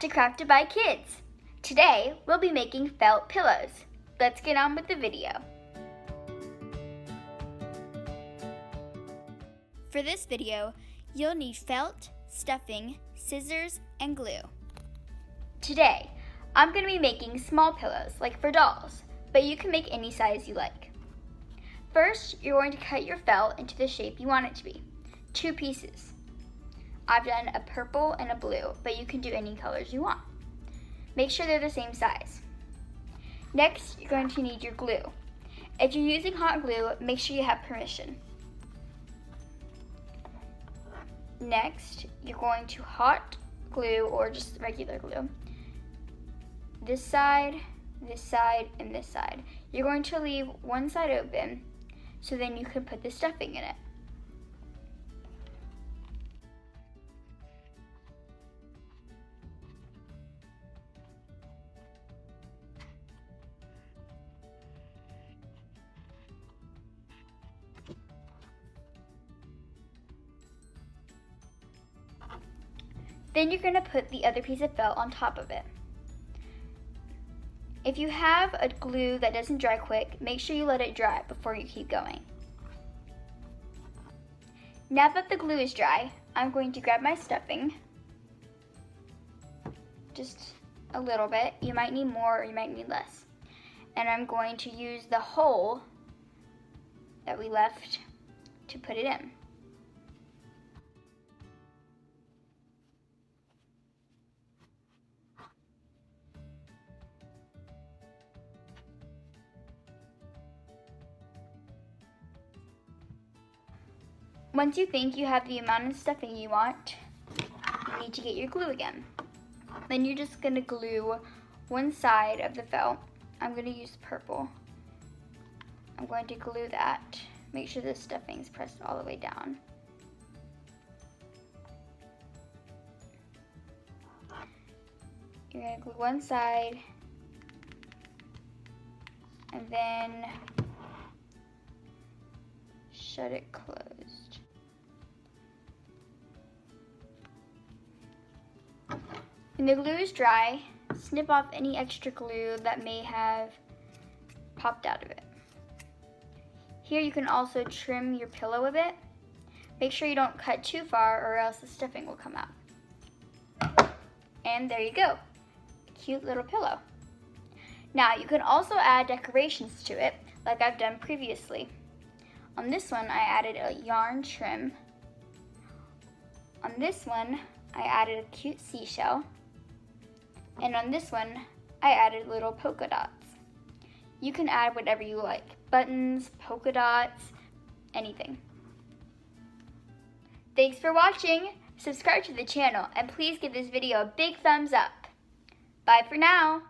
to Crafted by Kids. Today, we'll be making felt pillows. Let's get on with the video. For this video, you'll need felt, stuffing, scissors, and glue. Today, I'm going to be making small pillows, like for dolls, but you can make any size you like. First, you're going to cut your felt into the shape you want it to be, 2 pieces. I've done a purple and a blue, but you can do any colors you want. Make sure they're the same size. Next, you're going to need your glue. If you're using hot glue, make sure you have permission. Next, you're going to hot glue or just regular glue this side, and this side. You're going to leave one side open so then you can put the stuffing in it. Then you're going to put the other piece of felt on top of it. If you have a glue that doesn't dry quick, make sure you let it dry before you keep going. Now that the glue is dry, I'm going to grab my stuffing, just a little bit. You might need more or you might need less. And I'm going to use the hole that we left to put it in. Once you think you have the amount of stuffing you want, you need to get your glue again. Then you're just going to glue one side of the felt. I'm going to use purple. I'm going to glue that. Make sure the stuffing is pressed all the way down. You're going to glue one side and then shut it closed. When the glue is dry, snip off any extra glue that may have popped out of it. Here you can also trim your pillow a bit. Make sure you don't cut too far or else the stuffing will come out. And there you go, a cute little pillow. Now you can also add decorations to it like I've done previously. On this one I added a yarn trim. On this one I added a cute seashell. And on this one, I added little polka dots. You can add whatever you like, buttons, polka dots, anything. Thanks for watching. Subscribe to the channel and please give this video a big thumbs up. Bye for now.